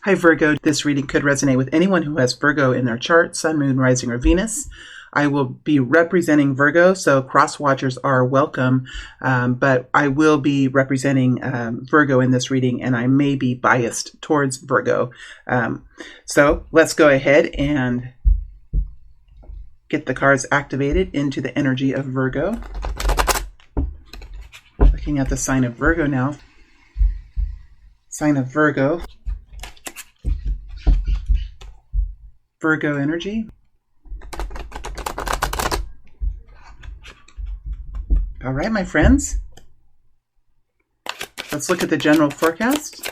Hi Virgo, this reading could resonate with anyone who has Virgo in their chart, Sun, Moon, Rising, or Venus. I will be representing Virgo, so cross-watchers are welcome, but I will be representing Virgo in this reading, and I may be biased towards Virgo. So let's go ahead and get the cards activated into the energy of Virgo. Looking at the sign of Virgo now. Sign of Virgo. Virgo energy. All right, my friends. Let's look at the general forecast.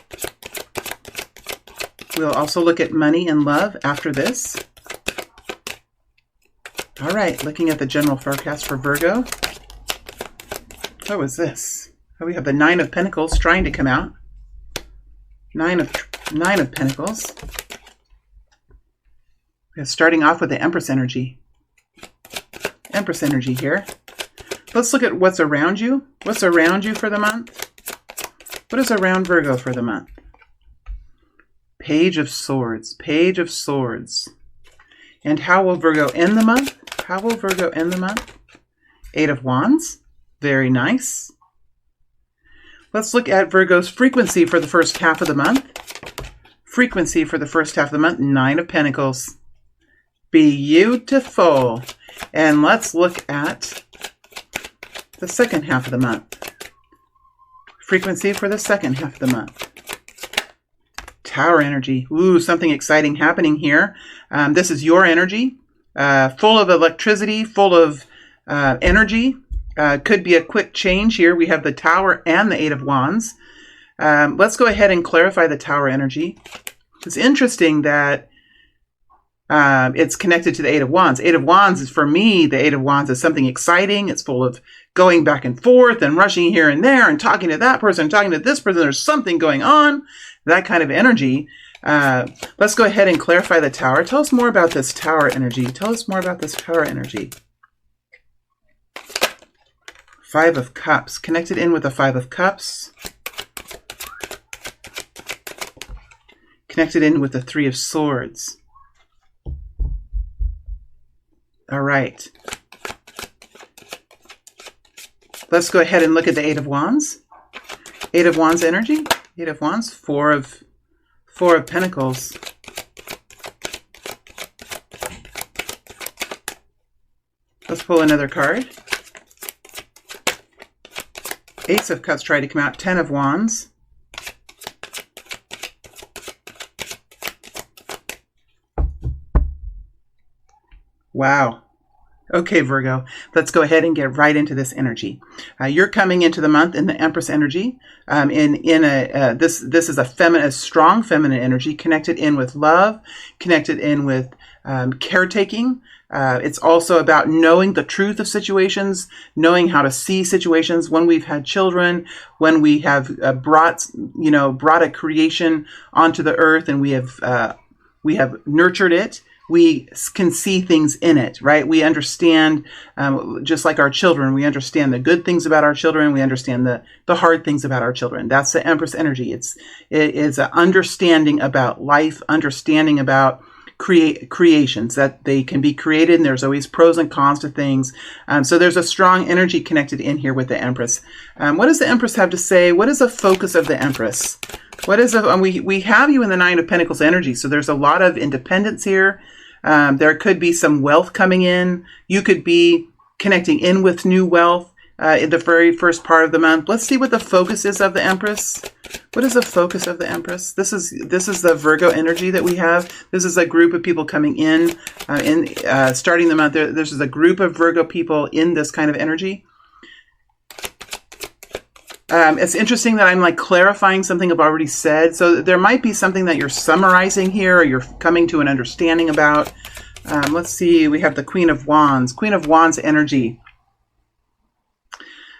We'll also look at money and love after this. All right, looking at the general forecast for Virgo. What was this? Oh, we have the Nine of Pentacles trying to come out. Nine of Pentacles. We're starting off with the Empress energy. Empress energy here. Let's look at what's around you. What's around you for the month? What is around Virgo for the month? Page of Swords. Page of Swords. And how will Virgo end the month? How will Virgo end the month? Eight of Wands. Very nice. Let's look at Virgo's frequency for the first half of the month. Frequency for the first half of the month. Nine of Pentacles. Beautiful. And let's look at the second half of the month. Frequency for the second half of the month. Tower energy. Ooh, something exciting happening here. This is your energy, full of electricity, full of energy. Could be a quick change here. We have the Tower and the Eight of Wands. Let's go ahead and clarify the Tower energy. It's interesting that it's connected to the Eight of Wands. Eight of Wands is, for me, the Eight of Wands is something exciting. It's full of going back and forth and rushing here and there and talking to that person, talking to this person. There's something going on. That kind of energy. Let's go ahead and clarify the Tower. Tell us more about this Tower energy. Tell us more about this Tower energy. Five of Cups. Connected in with the Five of Cups. Connected in with the Three of Swords. All right. Let's go ahead and look at the Eight of Wands. Eight of Wands energy. Eight of Wands. Four of Pentacles. Let's pull another card. Ace of Cups try to come out. Ten of Wands. Wow. Okay, Virgo, let's go ahead and get right into this energy. You're coming into the month in the Empress energy. This is a strong feminine energy, connected in with love, connected in with caretaking. It's also about knowing the truth of situations, knowing how to see situations. When we've had children, when we have brought a creation onto the earth, and we have nurtured it. We can see things in it, right? We understand, just like our children, we understand the good things about our children. We understand the hard things about our children. That's the Empress energy. It is an understanding about life, understanding about creations, that they can be created, and there's always pros and cons to things. So there's a strong energy connected in here with the Empress. What does the Empress have to say? What is the focus of the Empress? What is we have you in the Nine of Pentacles energy, so there's a lot of independence here. There could be some wealth coming in. You could be connecting in with new wealth in the very first part of the month. Let's see what the focus is of the Empress. What is the focus of the Empress? This is the Virgo energy that we have. This is a group of people coming in starting the month. This is a group of Virgo people in this kind of energy. It's interesting that I'm clarifying something I've already said. So there might be something that you're summarizing here, or you're coming to an understanding about. Let's see. We have the Queen of Wands. Queen of Wands energy.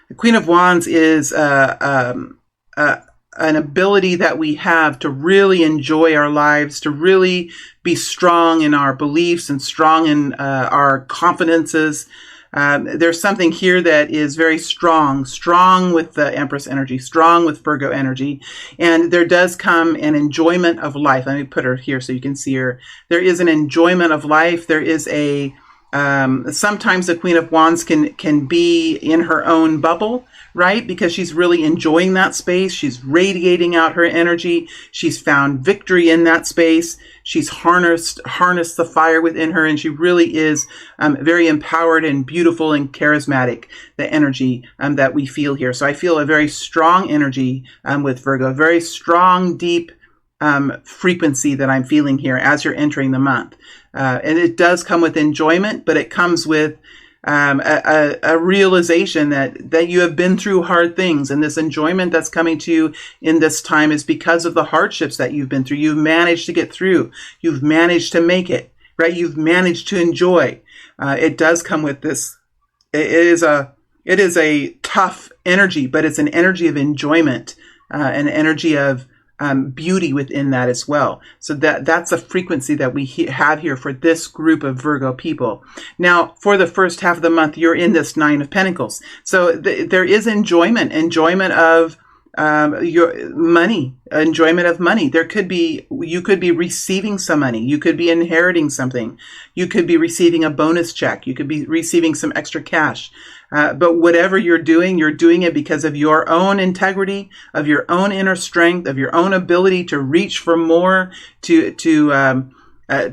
The Queen of Wands is an ability that we have to really enjoy our lives, to really be strong in our beliefs and strong in our confidences. There's something here that is very strong with the Empress energy, strong with Virgo energy. And there does come an enjoyment of life. Let me put her here so you can see her. There is an enjoyment of life. There is a sometimes the Queen of Wands can be in her own bubble, right? Because she's really enjoying that space. She's radiating out her energy. She's found victory in that space. She's harnessed the fire within her, and she really is very empowered and beautiful and charismatic, the energy that we feel here. So I feel a very strong energy with Virgo, a very strong, deep frequency that I'm feeling here as you're entering the month. And it does come with enjoyment, but it comes with a realization that you have been through hard things, and this enjoyment that's coming to you in this time is because of the hardships that you've been through. You've managed to get through. You've managed to make it, right? You've managed to enjoy. It does come with this. It is a tough energy, but it's an energy of enjoyment, an energy of beauty within that as well. So that's a frequency that we have here for this group of Virgo people. Now, for the first half of the month, you're in this Nine of Pentacles. So there is enjoyment of your money, enjoyment of money. You could be receiving some money. You could be inheriting something. You could be receiving a bonus check. You could be receiving some extra cash. But whatever you're doing it because of your own integrity, of your own inner strength, of your own ability to reach for more, to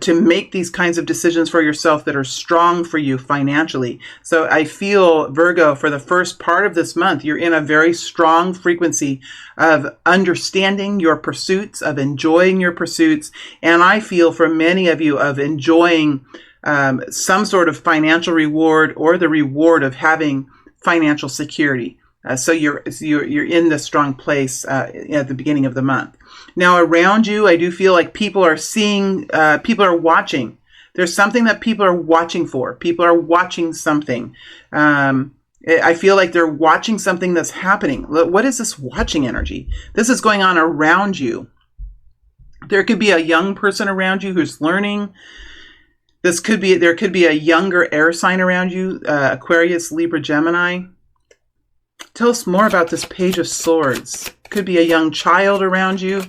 make these kinds of decisions for yourself that are strong for you financially. So I feel, Virgo, for the first part of this month, you're in a very strong frequency of understanding your pursuits, of enjoying your pursuits. And I feel for many of you of enjoying some sort of financial reward or the reward of having financial security. So you're in this strong place at the beginning of the month. Now around you, I do feel like people are watching. There's something that people are watching for. People are watching something. I feel like they're watching something that's happening. What is this watching energy? This is going on around you. There could be a young person around you who's learning. There could be a younger air sign around you, Aquarius, Libra, Gemini. Tell us more about this Page of Swords. Could be a young child around you.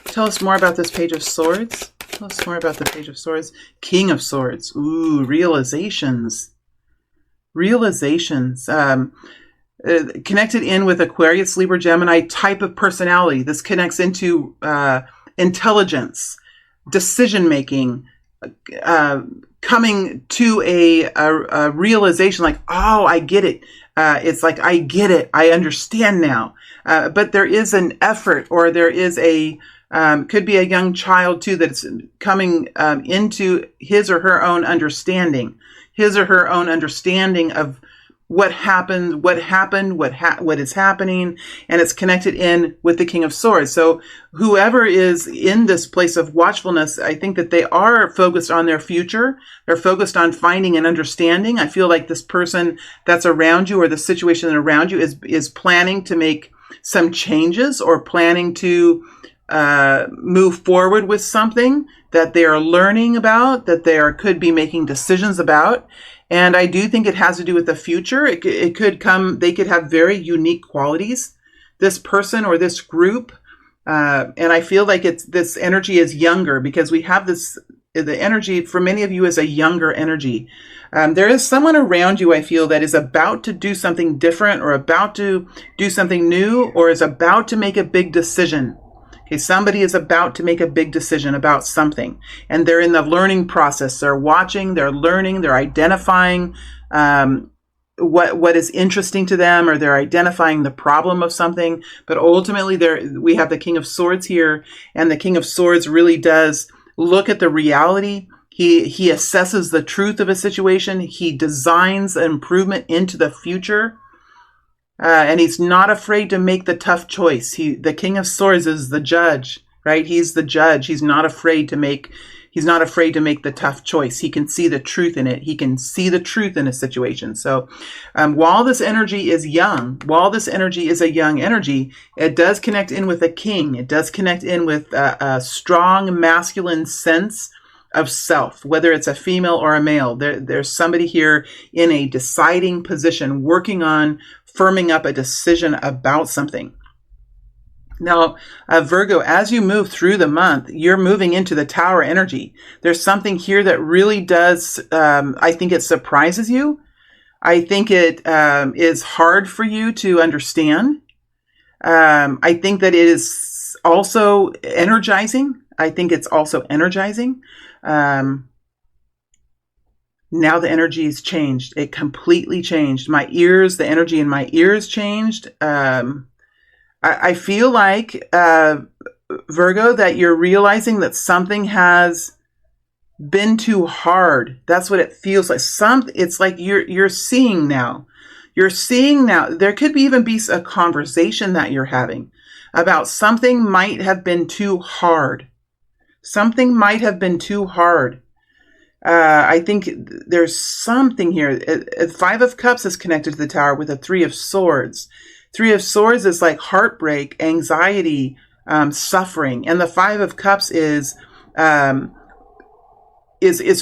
Tell us more about this Page of Swords. Tell us more about the Page of Swords. King of Swords. Ooh, realizations. Realizations. Connected in with Aquarius, Libra, Gemini type of personality. This connects into intelligence, decision-making, coming to a realization like, oh, I get it. It's like, I get it. I understand now. But there is an effort, or there is could be a young child too that's coming into his or her own understanding of what happened, what is happening, and it's connected in with the King of Swords. So whoever is in this place of watchfulness, I think that they are focused on their future. They're focused on finding and understanding. I feel like this person that's around you, or the situation around you, is planning to make some changes, or planning to move forward with something that they are learning about, that they could be making decisions about. And I do think it has to do with the future. It could come, they could have very unique qualities, this person or this group. And I feel like this energy is younger, because we have the energy for many of you is a younger energy. There is someone around you, I feel, that is about to do something different, or about to do something new, or is about to make a big decision. Okay, somebody is about to make a big decision about something, and they're in the learning process. They're watching, they're learning, they're identifying what is interesting to them, or they're identifying the problem of something. But ultimately, we have the King of Swords here, and the King of Swords really does look at the reality. He assesses the truth of a situation. He designs improvement into the future. And he's not afraid to make the tough choice. The King of Swords is the judge, right? He's the judge. He's not afraid to make the tough choice. He can see the truth in it. He can see the truth in a situation. So while this energy is young, a young energy, it does connect in with a king. It does connect in with a strong masculine sense of self, whether it's a female or a male. There's somebody here in a deciding position, working on firming up a decision about something. Now, Virgo, as you move through the month, you're moving into the Tower energy. There's something here that really does, I think it surprises you. I think it is hard for you to understand. I think that it is also energizing. I think it's also energizing. Now the energy has changed. It completely changed. My ears, the energy in my ears changed. I feel like, Virgo, that you're realizing that something has been too hard. That's what it feels like. It's like you're seeing now. You're seeing now. There could even be a conversation that you're having about something might have been too hard. Something might have been too hard. I think there's something here. 5 of Cups is connected to the Tower with a 3 of Swords. 3 of Swords is like heartbreak, anxiety, suffering. And the 5 of Cups is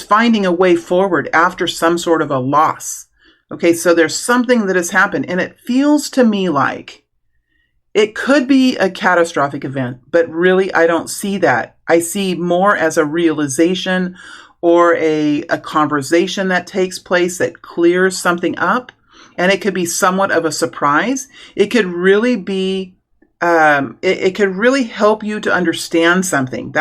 finding a way forward after some sort of a loss. Okay, so there's something that has happened, and it feels to me like it could be a catastrophic event, but really I don't see that. I see more as a realization or a conversation that takes place that clears something up. And it could be somewhat of a surprise. It could really be, it could really help you to understand something.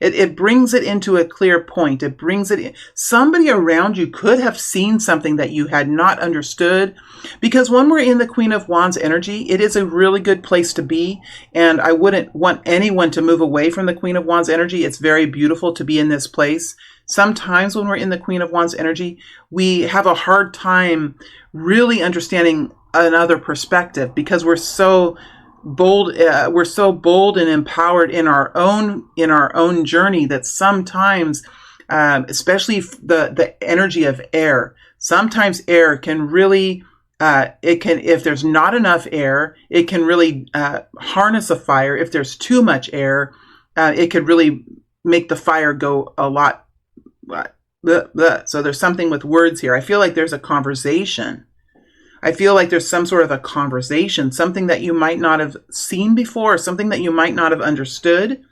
It brings it into a clear point. It brings it in. Somebody around you could have seen something that you had not understood. Because when we're in the Queen of Wands energy, it is a really good place to be. And I wouldn't want anyone to move away from the Queen of Wands energy. It's very beautiful to be in this place. Sometimes when we're in the Queen of Wands energy, we have a hard time really understanding another perspective because we're so bold. We're so bold and empowered in our own journey that sometimes, especially the energy of air, sometimes air can really, if there's not enough air, it can really harness a fire. If there's too much air, it could really make the fire go a lot. So there's something with words here. I feel like there's a conversation. I feel like there's some sort of a conversation, something that you might not have seen before, something that you might not have understood.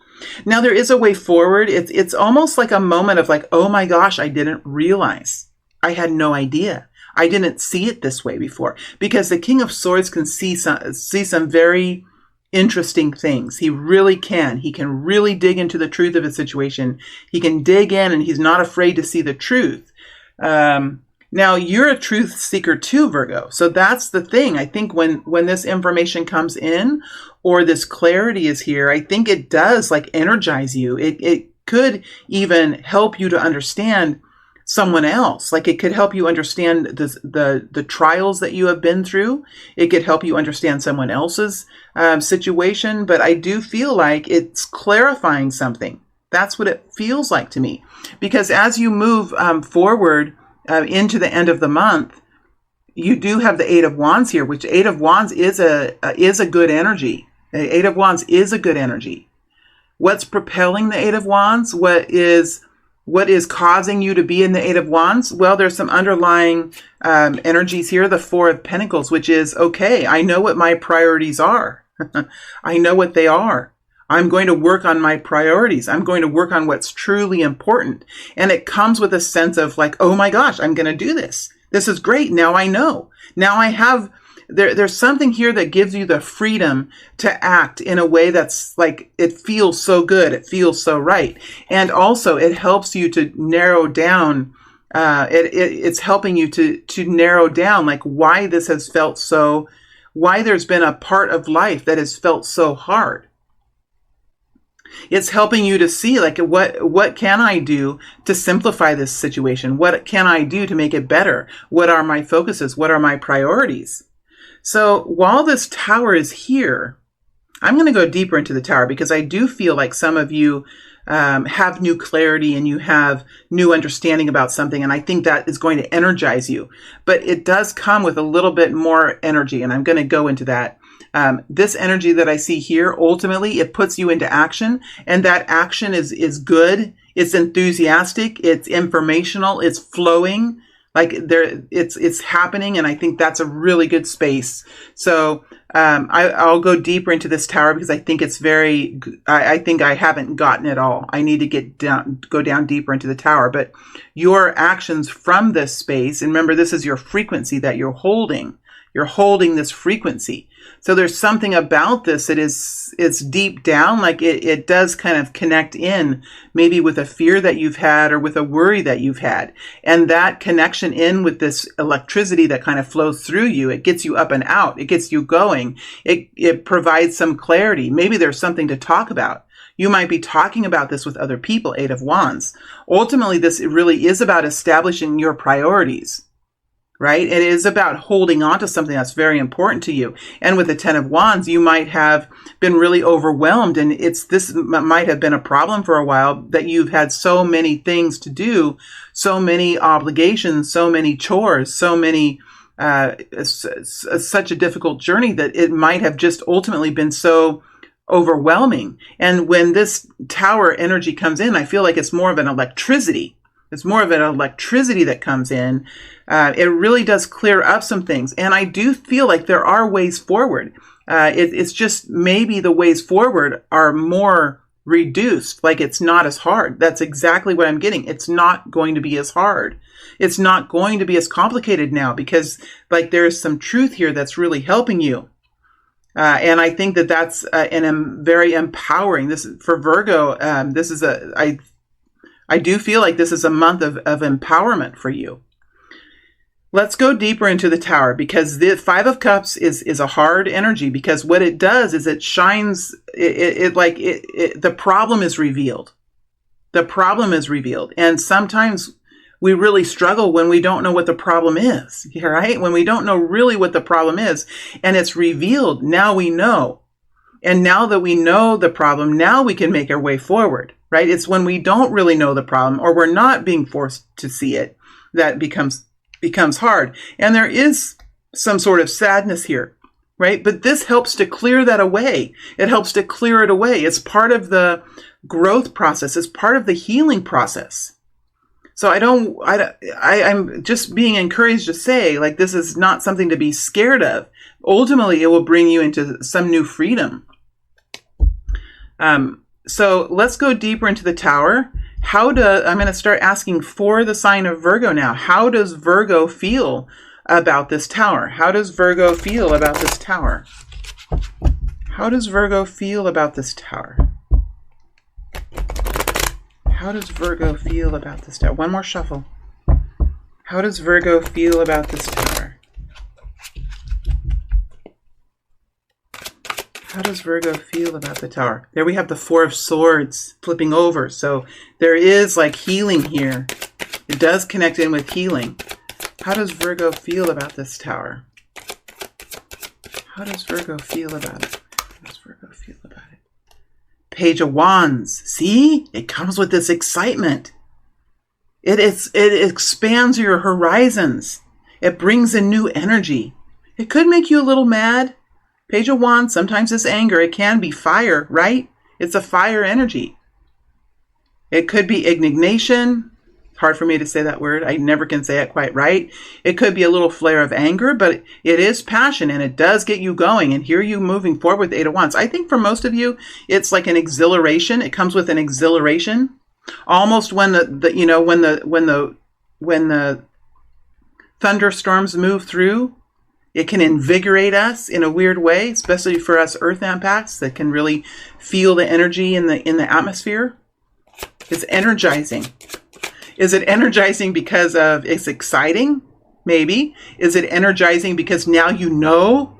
Now there is a way forward. It's almost like a moment of like, oh my gosh, I didn't realize. I had no idea. I didn't see it this way before. Because the King of Swords can see some very interesting things. He really can. He can really dig into the truth of a situation. He can dig in and he's not afraid to see the truth. Now, you're a truth seeker too, Virgo. So that's the thing. I think when this information comes in or this clarity is here, I think it does like energize you. It could even help you to understand someone else. Like it could help you understand the trials that you have been through. It could help you understand someone else's situation. But I do feel like it's clarifying something. That's what it feels like to me. Because as you move forward into the end of the month, you do have the 8 of Wands here, which 8 of Wands is a good energy. The 8 of Wands is a good energy. What's propelling the 8 of Wands? What is causing you to be in the 8 of Wands? Well, there's some underlying energies here. The 4 of Pentacles, which is, okay, I know what my priorities are. I know what they are. I'm going to work on my priorities. I'm going to work on what's truly important. And it comes with a sense of like, oh my gosh, I'm going to do this. This is great. Now I know. Now I have, there's something here that gives you the freedom to act in a way that's like, it feels so good. It feels so right. And also it helps you to narrow down, it's helping you to narrow down like why this has felt so, why there's been a part of life that has felt so hard. It's helping you to see like what can I do to simplify this situation? What can I do to make it better? What are my focuses? What are my priorities? So while this tower is here, I'm going to go deeper into the tower because I do feel like some of you have new clarity and you have new understanding about something. And I think that is going to energize you. But it does come with a little bit more energy. And I'm going to go into that. This energy that I see here, ultimately, it puts you into action, and that action is good. It's enthusiastic. It's informational. It's flowing. Like it's happening, and I think that's a really good space. So I'll go deeper into this tower because I think it's very. I think I haven't gotten it all. I need to go down deeper into the tower. But your actions from this space, and remember, this is your frequency that you're holding. You're holding this frequency. So there's something about this that it's deep down, like it does kind of connect in maybe with a fear that you've had or with a worry that you've had. And that connection in with this electricity that kind of flows through you, it gets you up and out. It gets you going. It provides some clarity. Maybe there's something to talk about. You might be talking about this with other people, Eight of Wands. Ultimately, this really is about establishing your priorities. Right? It is about holding on to something that's very important to you. And with the Ten of Wands, you might have been really overwhelmed, and this might have been a problem for a while, that you've had so many things to do, so many obligations, so many chores, so many such a difficult journey that it might have just ultimately been so overwhelming. And when this tower energy comes in, I feel like it's more of an electricity. It's more of an electricity that comes in. It really does clear up some things. And I do feel like there are ways forward. It's just maybe the ways forward are more reduced. Like it's not as hard. That's exactly what I'm getting. It's not going to be as hard. It's not going to be as complicated now because like there is some truth here that's really helping you. And I think that that's very empowering. This for Virgo. I do feel like this is a month of empowerment for you. Let's go deeper into the tower because the Five of Cups is a hard energy because what it does is it shines, the problem is revealed. The problem is revealed. And sometimes we really struggle when we don't know what the problem is, right? When we don't know really what the problem is and it's revealed, now we know. And now that we know the problem, now we can make our way forward, right? It's when we don't really know the problem or we're not being forced to see it that becomes hard. And there is some sort of sadness here, right? But this helps to clear that away. It helps to clear it away. It's part of the growth process. It's part of the healing process. So I'm just being encouraged to say, like, this is not something to be scared of. Ultimately, it will bring you into some new freedom. So let's go deeper into the tower. I'm going to start asking for the sign of Virgo now. How does Virgo feel about this tower? How does Virgo feel about this tower? How does Virgo feel about this tower? How does Virgo feel about this tower? One more shuffle. How does Virgo feel about this tower? How does Virgo feel about the tower? There we have the Four of Swords flipping over. So there is like healing here. It does connect in with healing. How does Virgo feel about this tower? How does Virgo feel about it? How does Virgo feel about it? Page of Wands. See? It comes with this excitement. It expands your horizons. It brings in new energy. It could make you a little mad. Page of Wands, sometimes it's anger. It can be fire, right? It's a fire energy. It could be indignation. Hard for me to say that word. I never can say it quite right. It could be a little flare of anger, but it is passion and it does get you going. And here you moving forward with Eight of Wands. I think for most of you, it's like an exhilaration. It comes with an exhilaration. Almost when the thunderstorms move through, it can invigorate us in a weird way, especially for us earth empaths that can really feel the energy in the atmosphere. It's energizing. Is it energizing because it's exciting? Maybe. Is it energizing because now you know?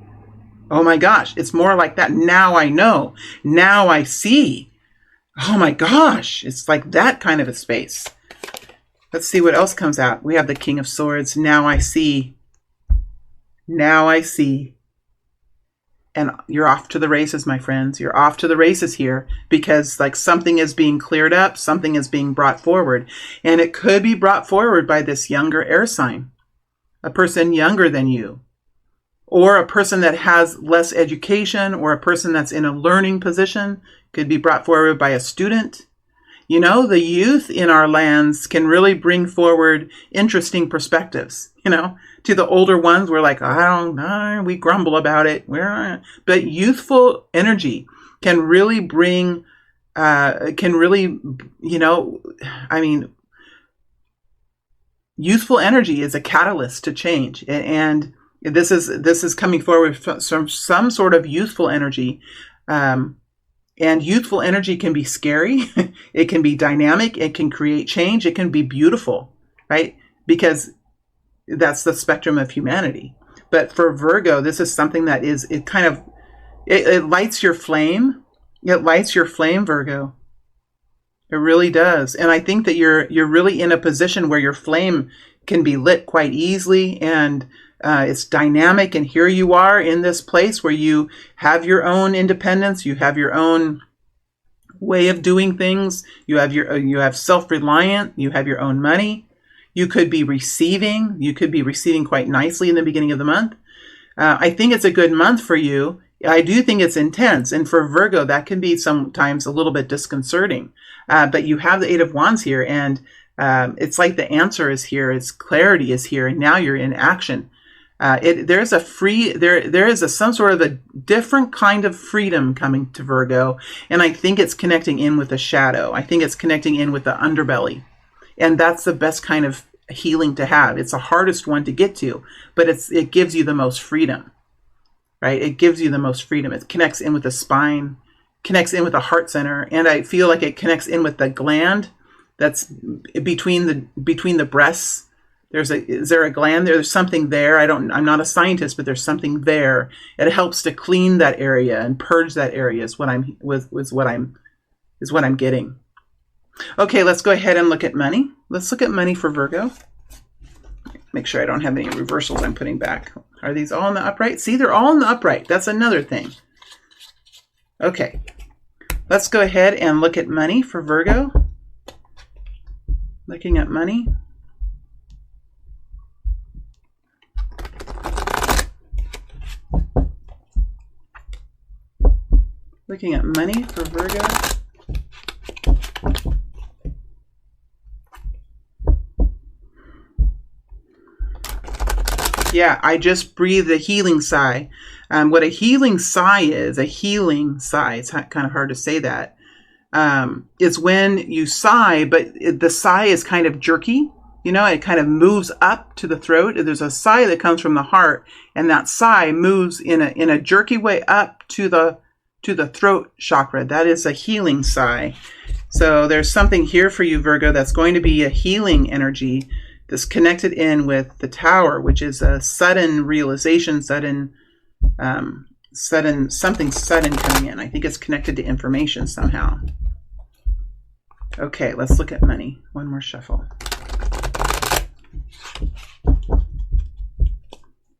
Oh my gosh, it's more like that. Now I know. Now I see. Oh my gosh, it's like that kind of a space. Let's see what else comes out. We have the King of Swords. Now I see. Now I see. And you're off to the races, my friends. You're off to the races here because like something is being cleared up. Something is being brought forward. And it could be brought forward by this younger air sign. A person younger than you. or a person that has less education, or a person that's in a learning position could be brought forward by a student. You know, the youth in our lands can really bring forward interesting perspectives. You know, to the older ones, we're like, I don't know, we grumble about it. But youthful energy can really bring, youthful energy is a catalyst to change. And this is coming forward from some sort of youthful energy. And youthful energy can be scary. It can be dynamic. It can create change. It can be beautiful, right? Because that's the spectrum of humanity. But for Virgo, this is something that it lights your flame. It lights your flame, Virgo. It really does. And I think that you're really in a position where your flame can be lit quite easily, and it's dynamic. And here you are in this place where you have your own independence. You have your own way of doing things. You have self-reliant. You have your own money. You could be receiving. You could be receiving quite nicely in the beginning of the month. I think it's a good month for you. I do think it's intense. And for Virgo, that can be sometimes a little bit disconcerting. But you have the Eight of Wands here, and it's like the answer is here. It's clarity is here, and now you're in action. There is some sort of a different kind of freedom coming to Virgo, and I think it's connecting in with the shadow. I think it's connecting in with the underbelly, and that's the best kind of healing to have. It's the hardest one to get to, but it gives you the most freedom, right? It gives you the most freedom. It connects in with the spine, connects in with the heart center, and I feel like it connects in with the gland that's between the breasts. Is there a gland there? There's something there. I'm not a scientist, but there's something there. It helps to clean that area and purge that area is what I'm getting. Okay, let's go ahead and look at money. Let's look at money for Virgo. Make sure I don't have any reversals I'm putting back. Are these all in the upright? See, they're all in the upright. That's another thing. Okay, let's go ahead and look at money for Virgo. Looking at money. Looking at money for Virgo. Yeah, I just breathed a healing sigh. What a healing sigh is, it's kind of hard to say that. It's when you sigh, but the sigh is kind of jerky. You know, it kind of moves up to the throat. There's a sigh that comes from the heart, and that sigh moves in a jerky way up to the throat chakra. That is a healing sigh. So there's something here for you, Virgo, that's going to be a healing energy that's connected in with the Tower, which is a sudden realization, something sudden coming in. I think it's connected to information somehow. Okay, let's look at money. One more shuffle.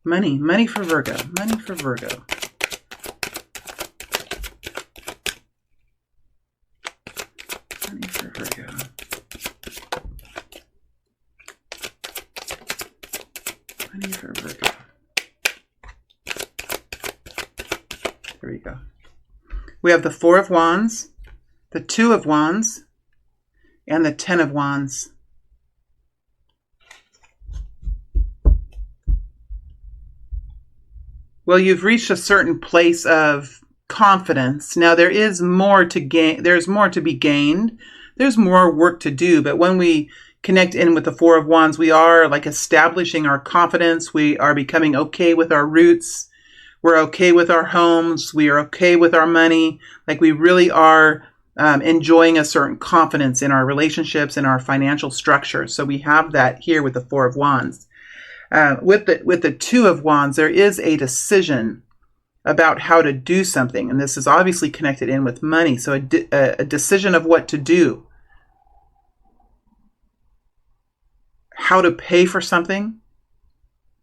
Money for Virgo. Money for Virgo. Money for Virgo. Money for Virgo. There we go. We have the Four of Wands, the Two of Wands, and the Ten of Wands. Well, you've reached a certain place of confidence. Now there is more to gain. There's more to be gained. There's more work to do. But when we connect in with the Four of Wands, we are like establishing our confidence. We are becoming okay with our roots. We're okay with our homes. We are okay with our money. Like we really are enjoying a certain confidence in our relationships and our financial structure. So we have that here with the Four of Wands. With the Two of Wands, there is a decision about how to do something. And this is obviously connected in with money. So a decision of what to do. How to pay for something.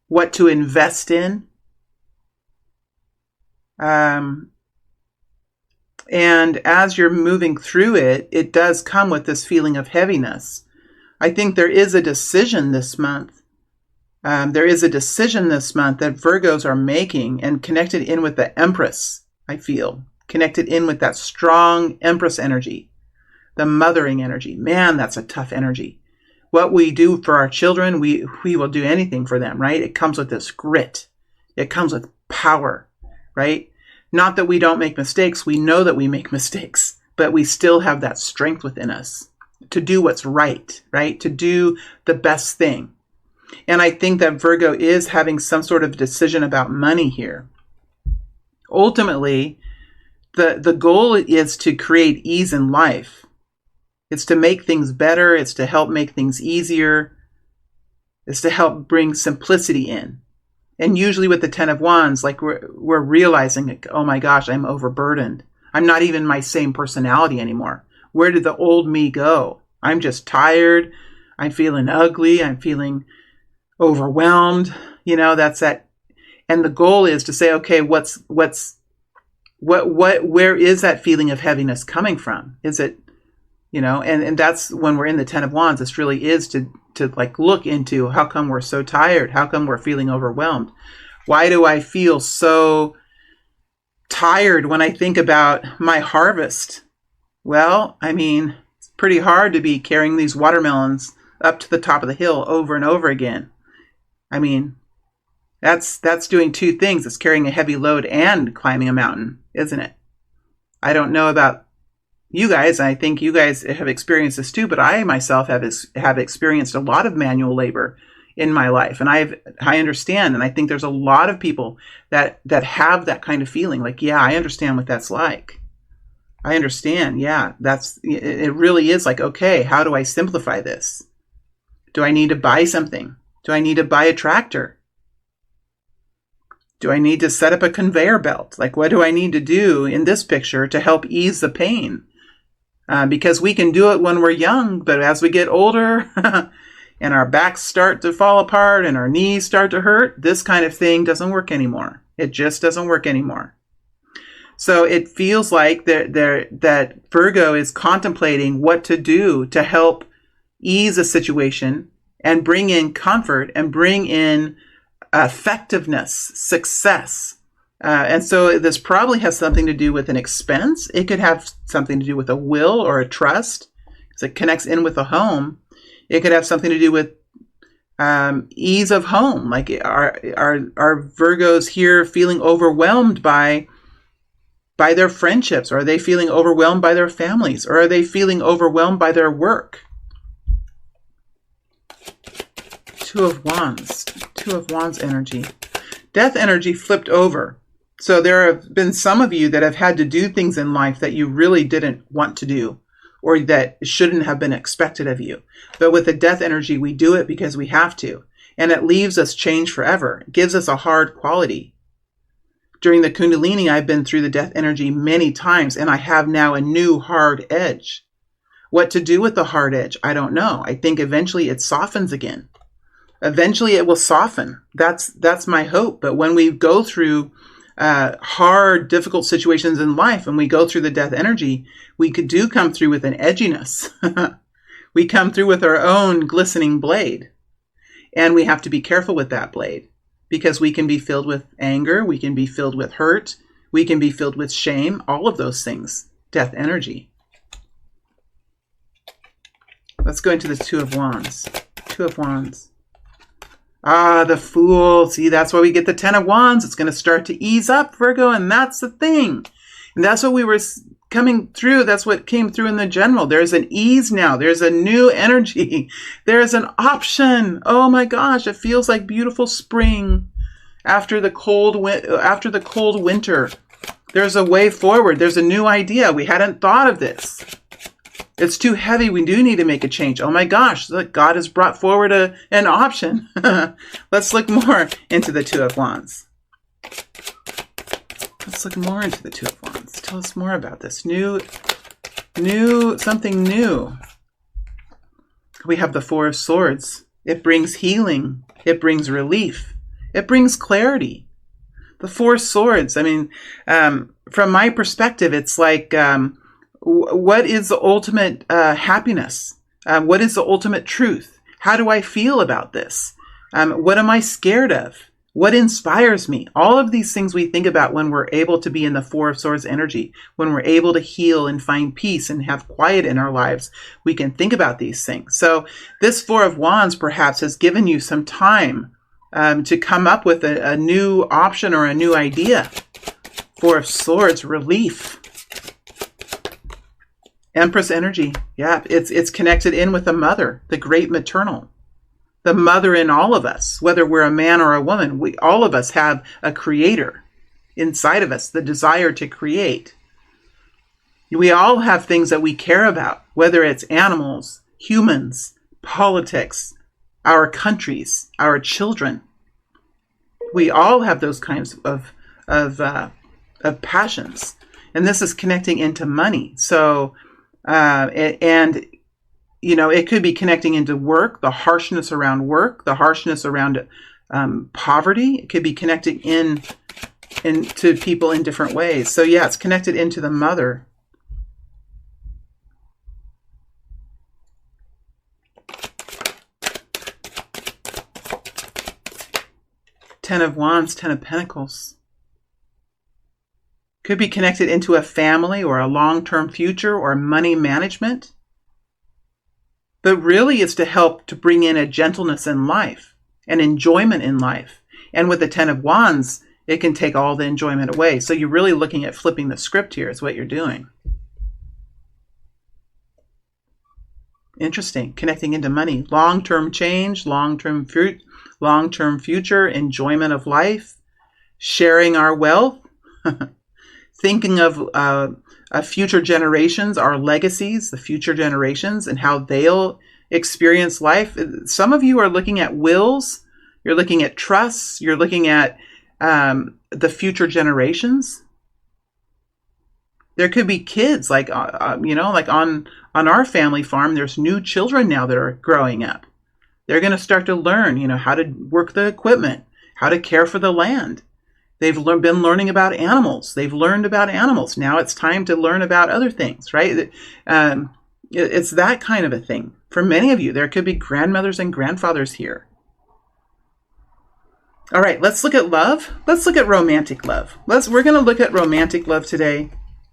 What to invest in. And as you're moving through it, it does come with this feeling of heaviness. I think there is a decision this month There is a decision this month that Virgos are making, and connected in with the Empress, I feel. Connected in with that strong Empress energy, the mothering energy. Man, that's a tough energy. What we do for our children, we will do anything for them, right? It comes with this grit. It comes with power, right? Not that we don't make mistakes. We know that we make mistakes, but we still have that strength within us to do what's right, right? To do the best thing. And I think that Virgo is having some sort of decision about money here. Ultimately, the goal is to create ease in life. It's to make things better. It's to help make things easier. It's to help bring simplicity in. And usually with the Ten of Wands, like we're realizing, like, oh my gosh, I'm overburdened. I'm not even my same personality anymore. Where did the old me go? I'm just tired. I'm feeling ugly. I'm feeling overwhelmed. That's that. And the goal is to say, okay, where is that feeling of heaviness coming from? Is it, and that's when we're in the Ten of Wands. This really is to like look into, how come we're so tired? How come we're feeling overwhelmed? Why do I feel so tired when I think about my harvest? Well, it's pretty hard to be carrying these watermelons up to the top of the hill over and over again. That's doing two things. It's carrying a heavy load and climbing a mountain, isn't it? I don't know about you guys. I think you guys have experienced this too, but I myself have experienced a lot of manual labor in my life, and I understand, and I think there's a lot of people that have that kind of feeling. Like, yeah, I understand what that's like. I understand. Yeah, it really is like, okay, how do I simplify this? Do I need to buy something? Do I need to buy a tractor? Do I need to set up a conveyor belt? Like, what do I need to do in this picture to help ease the pain? Because we can do it when we're young, but as we get older and our backs start to fall apart and our knees start to hurt, this kind of thing doesn't work anymore. It just doesn't work anymore. So it feels like that Virgo is contemplating what to do to help ease a situation and bring in comfort and bring in effectiveness, success. And so this probably has something to do with an expense. It could have something to do with a will or a trust, because it connects in with a home. It could have something to do with ease of home. Like, are Virgos here feeling overwhelmed by their friendships? Or are they feeling overwhelmed by their families? Or are they feeling overwhelmed by their work? Two of Wands energy. Death energy flipped over. So there have been some of you that have had to do things in life that you really didn't want to do, or that shouldn't have been expected of you. But with the death energy, we do it because we have to. And it leaves us changed forever. It gives us a hard quality. During the Kundalini, I've been through the death energy many times, and I have now a new hard edge. What to do with the hard edge, I don't know. I think eventually it softens again. Eventually it will soften. That's my hope. But when we go through hard, difficult situations in life, and we go through the death energy, we do come through with an edginess. We come through with our own glistening blade. And we have to be careful with that blade, because we can be filled with anger. We can be filled with hurt. We can be filled with shame. All of those things. Death energy. Let's go into the Two of Wands. Two of Wands. Ah, the Fool. See, that's why we get the Ten of Wands. It's going to start to ease up, Virgo, and that's the thing. And that's what we were coming through. That's what came through in the general. There's an ease now. There's a new energy. There's an option. Oh my gosh, it feels like beautiful spring after the cold winter. There's a way forward. There's a new idea. We hadn't thought of this. It's too heavy. We do need to make a change. Oh my gosh, look, God has brought forward an option. Let's look more into the Two of Wands. Let's look more into the Two of Wands. Tell us more about this. Something new. We have the Four of Swords. It brings healing. It brings relief. It brings clarity. The Four Swords. I mean, from my perspective, it's like, what is the ultimate happiness? What is the ultimate truth? How do I feel about this? What am I scared of? What inspires me? All of these things we think about when we're able to be in the Four of Swords energy, when we're able to heal and find peace and have quiet in our lives, we can think about these things. So this Four of Wands perhaps has given you some time to come up with a new option or a new idea. Four of Swords, relief. Empress energy. Yeah, it's connected in with the mother, the great maternal. The mother in all of us, whether we're a man or a woman, all of us have a creator inside of us, the desire to create. We all have things that we care about, whether it's animals, humans, politics, our countries, our children. We all have those kinds of passions. And this is connecting into money. So, it could be connecting into work, the harshness around work, the harshness around poverty. It could be connecting into people in different ways. So yeah, it's connected into the mother. Ten of Wands, Ten of Pentacles. Could be connected into a family or a long-term future or money management. But really it's to help to bring in a gentleness in life, an enjoyment in life. And with the Ten of Wands, it can take all the enjoyment away. So you're really looking at flipping the script here is what you're doing. Interesting. Connecting into money. Long-term change, long-term future, enjoyment of life, sharing our wealth, thinking of future generations, our legacies, the future generations, and how they'll experience life. Some of you are looking at wills, you're looking at trusts, you're looking at the future generations. There could be kids, like on our family farm, there's new children now that are growing up. They're going to start to learn, how to work the equipment, how to care for the land. They've been learning about animals. They've learned about animals. Now it's time to learn about other things, right? It's that kind of a thing. For many of you, there could be grandmothers and grandfathers here. All right, let's look at love. Let's look at romantic love. We're going to look at romantic love today.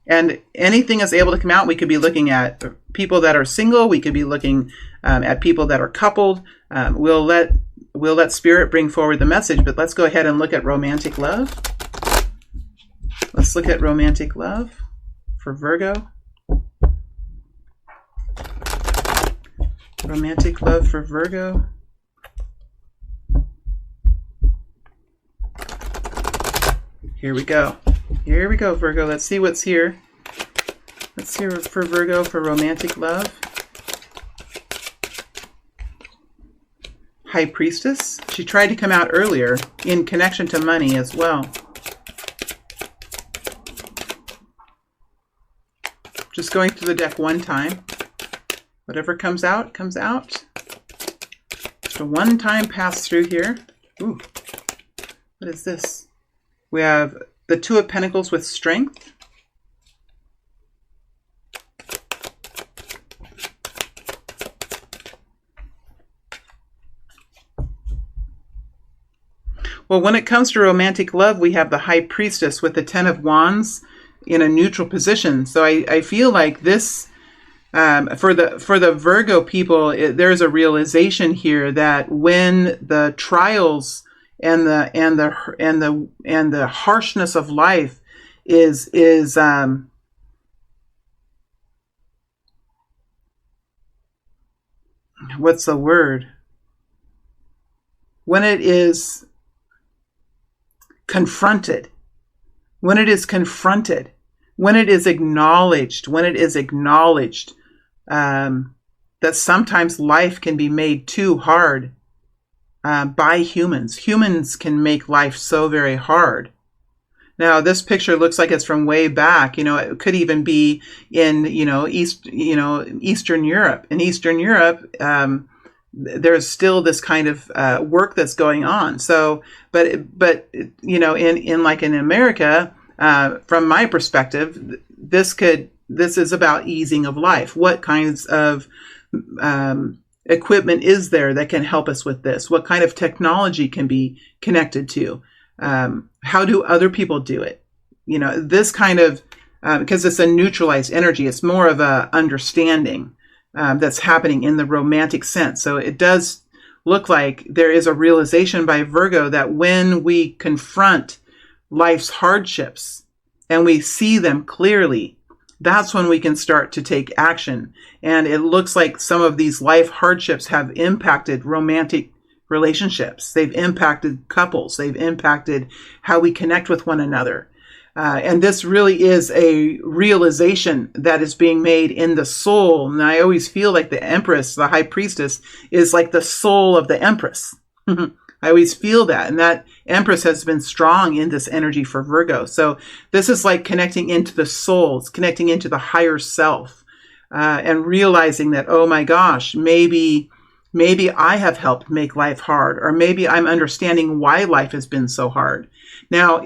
And anything is able to come out. We could be looking at people that are single. We could be looking at people that are coupled. We'll let Spirit bring forward the message, but let's go ahead and look at romantic love. Let's look at romantic love for Virgo. Romantic love for Virgo. Here we go. Here we go, Virgo. Let's see what's here. Let's hear for Virgo for romantic love. High Priestess. She tried to come out earlier in connection to money as well. Just going through the deck one time. Whatever comes out, comes out. Just a one-time pass through here. Ooh, what is this? We have the Two of Pentacles with strength. Well, when it comes to romantic love, we have the High Priestess with the Ten of Wands in a neutral position. So I feel like this, for the Virgo people, there's a realization here that when the trials and the harshness of life is what's the word? When it is confronted, when it is acknowledged, that sometimes life can be made too hard by humans. Humans can make life so very hard. Now, this picture looks like it's from way back. It could even be in Eastern Europe. In Eastern Europe, there's still this kind of work that's going on. So, but in America, from my perspective, this is about easing of life. What kinds of equipment is there that can help us with this? What kind of technology can be connected to? How do other people do it? You know, this kind of, because it's a neutralized energy, it's more of a understanding that's happening in the romantic sense. So it does look like there is a realization by Virgo that when we confront life's hardships and we see them clearly, that's when we can start to take action. And it looks like some of these life hardships have impacted romantic relationships. They've impacted couples. They've impacted how we connect with one another. And this really is a realization that is being made in the soul. And I always feel like the Empress, the High Priestess, is like the soul of the Empress. I always feel that. And that Empress has been strong in this energy for Virgo. So this is like connecting into the soul. It's connecting into the higher self and realizing that, oh my gosh, maybe I have helped make life hard, or maybe I'm understanding why life has been so hard. Now,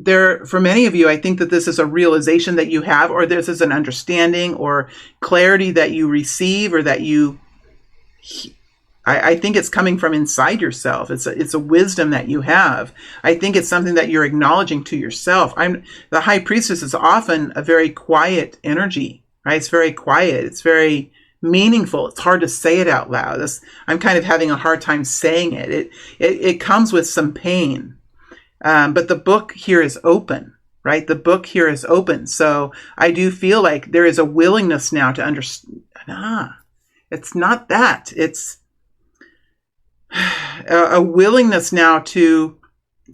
for many of you, I think that this is a realization that you have, or this is an understanding or clarity that you receive, or that I think it's coming from inside yourself. It's a wisdom that you have. I think it's something that you're acknowledging to yourself. The High Priestess is often a very quiet energy, right? It's very quiet. It's very meaningful. It's hard to say it out loud. I'm kind of having a hard time saying it. It comes with some pain. But the book here is open, right? The book here is open. So I do feel like there is a willingness now to understand. It's not that. It's a willingness now to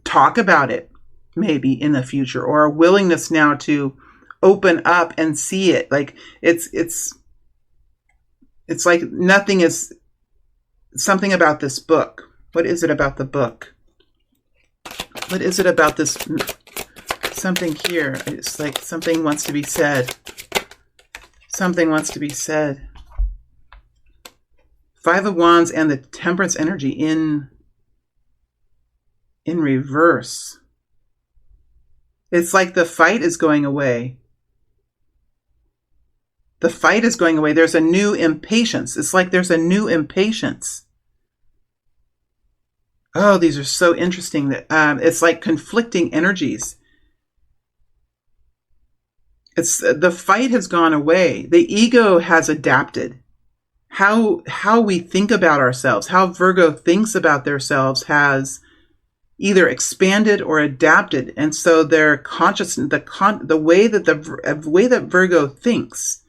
talk about it, maybe in the future, or a willingness now to open up and see it. Like it's like nothing is something about this book. What is it about the book? What is it about this? Something here. It's like something wants to be said. Something wants to be said. Five of Wands and the Temperance energy in reverse. It's like the fight is going away. The fight is going away. There's a new impatience. It's like there's a new impatience. Oh, these are so interesting. That it's like conflicting energies. The fight has gone away. The ego has adapted. How we think about ourselves, how Virgo thinks about themselves has either expanded or adapted, and so their consciousness, the way that Virgo thinks,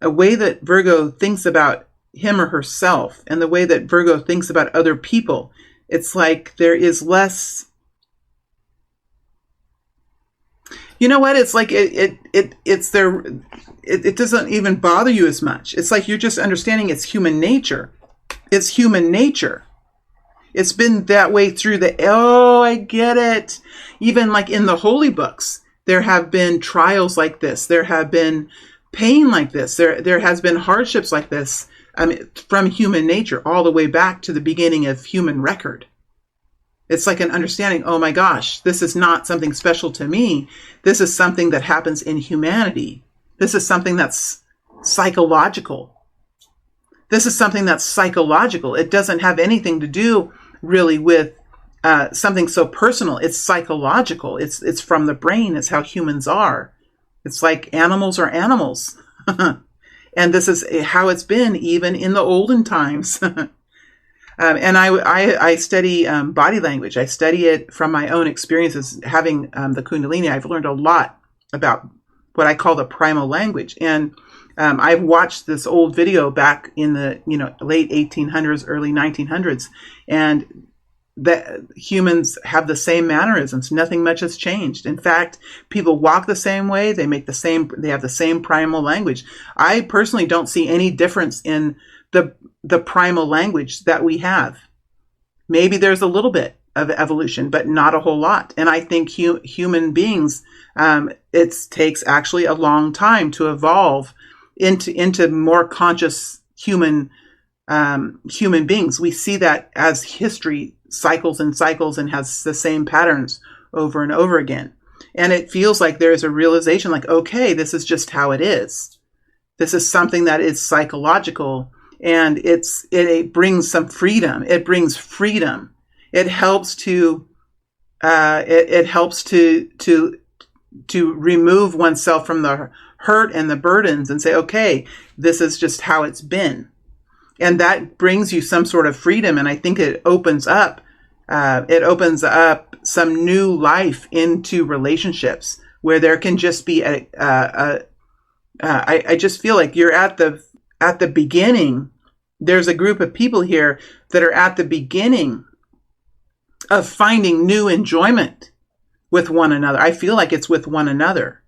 a way that Virgo thinks about him or herself, and the way that Virgo thinks about other people. It's like there is less, you know what? It's like it's there. It doesn't even bother you as much. It's like you're just understanding it's human nature. It's human nature. It's been that way through I get it. Even like in the holy books, there have been trials like this. There have been pain like this. There has been hardships like this. From human nature all the way back to the beginning of human record. It's like an understanding, oh my gosh, this is not something special to me. This is something that happens in humanity. This is something that's psychological. This is something that's psychological. It doesn't have anything to do really with something so personal. It's psychological. It's from the brain. It's how humans are. It's like animals are animals. And this is how it's been even in the olden times. And I study body language. I study it from my own experiences having the Kundalini. I've learned a lot about what I call the primal language. And I've watched this old video back in the late 1800s, early 1900s, and that humans have the same mannerisms. Nothing much has changed. In fact, people walk the same way. They have the same primal language. I personally don't see any difference in the primal language that we have. Maybe there's a little bit of evolution, but not a whole lot. And I think human beings, it takes actually a long time to evolve into more conscious human beings. We see that as history cycles and cycles and has the same patterns over and over again. And it feels like there's a realization like, okay, this is just how it is. This is something that is psychological. and it brings some freedom. It brings freedom. It helps to to remove oneself from the hurt and the burdens and say, okay, this is just how it's been. And that brings you some sort of freedom. And I think it opens up some new life into relationships where there can just be I just feel like you're at the beginning. There's a group of people here that are at the beginning of finding new enjoyment with one another. I feel like it's with one another.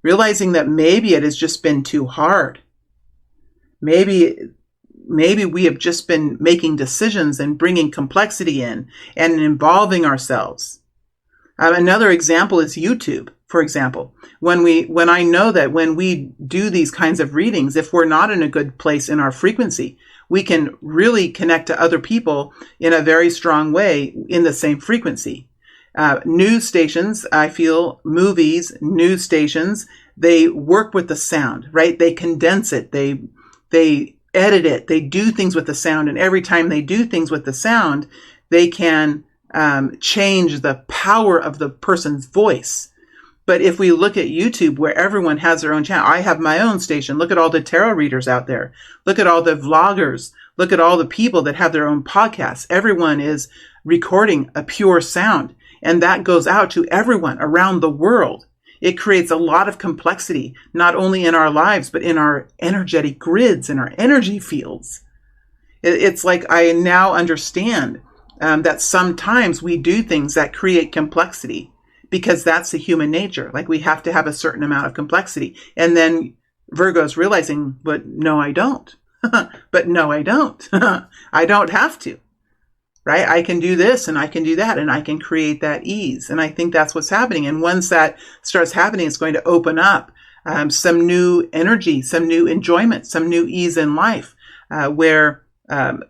Realizing that maybe it has just been too hard. Maybe we have just been making decisions and bringing complexity in and involving ourselves. Another example is YouTube, for example. When I know that when we do these kinds of readings, if we're not in a good place in our frequency, we can really connect to other people in a very strong way in the same frequency. News stations, I feel, movies, news stations, they work with the sound, right? They condense it. They edit it. They do things with the sound. And every time they do things with the sound, they can change the power of the person's voice. But if we look at YouTube, where everyone has their own channel, I have my own station. Look at all the tarot readers out there. Look at all the vloggers. Look at all the people that have their own podcasts. Everyone is recording a pure sound. And that goes out to everyone around the world. It creates a lot of complexity, not only in our lives, but in our energetic grids, in our energy fields. It's like I now understand that sometimes we do things that create complexity because that's the human nature. Like we have to have a certain amount of complexity. And then Virgo's realizing, but no, I don't. But no, I don't. I don't have to. Right? I can do this and I can do that and I can create that ease. And I think that's what's happening. And once that starts happening, it's going to open up some new energy, some new enjoyment, some new ease in life, where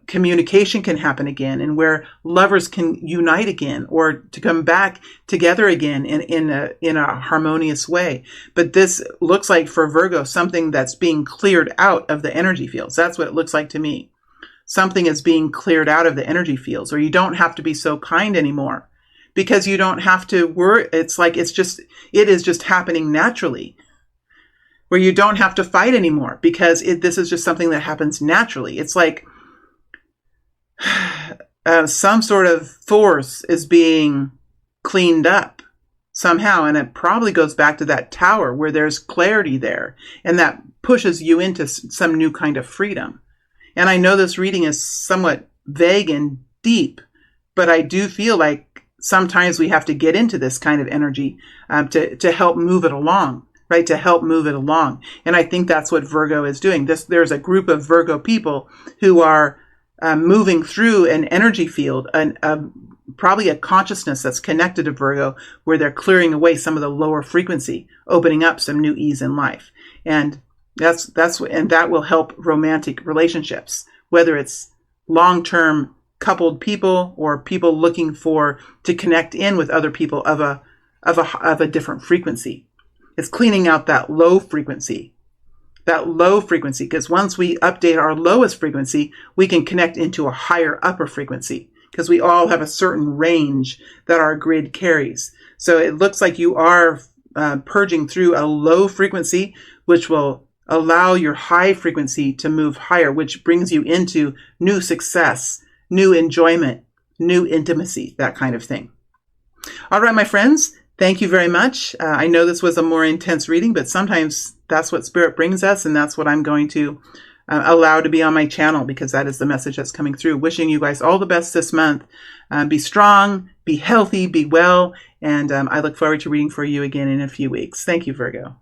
communication can happen again and where lovers can unite again or to come back together again in a harmonious way. But this looks like for Virgo, something that's being cleared out of the energy fields. That's what it looks like to me. Something is being cleared out of the energy fields, or you don't have to be so kind anymore because you don't have to worry. It's like it is just happening naturally, where you don't have to fight anymore because this is just something that happens naturally. It's like some sort of force is being cleaned up somehow, and it probably goes back to that tower where there's clarity there, and that pushes you into some new kind of freedom. And I know this reading is somewhat vague and deep, but I do feel like sometimes we have to get into this kind of energy to help move it along, right? To help move it along. And I think that's what Virgo is doing. There's a group of Virgo people who are moving through an energy field, probably a consciousness that's connected to Virgo, where they're clearing away some of the lower frequency, opening up some new ease in life. And that will help romantic relationships, whether it's long-term coupled people or people looking to connect in with other people of a different frequency. It's cleaning out that low frequency, because once we update our lowest frequency, we can connect into a higher upper frequency, because we all have a certain range that our grid carries. So it looks like you are purging through a low frequency, which will allow your high frequency to move higher, which brings you into new success, new enjoyment, new intimacy, that kind of thing. All right, my friends, thank you very much. I know this was a more intense reading, but sometimes that's what Spirit brings us, and that's what I'm going to allow to be on my channel, because that is the message that's coming through. Wishing you guys all the best this month. Be strong, be healthy, be well, and I look forward to reading for you again in a few weeks. Thank you, Virgo.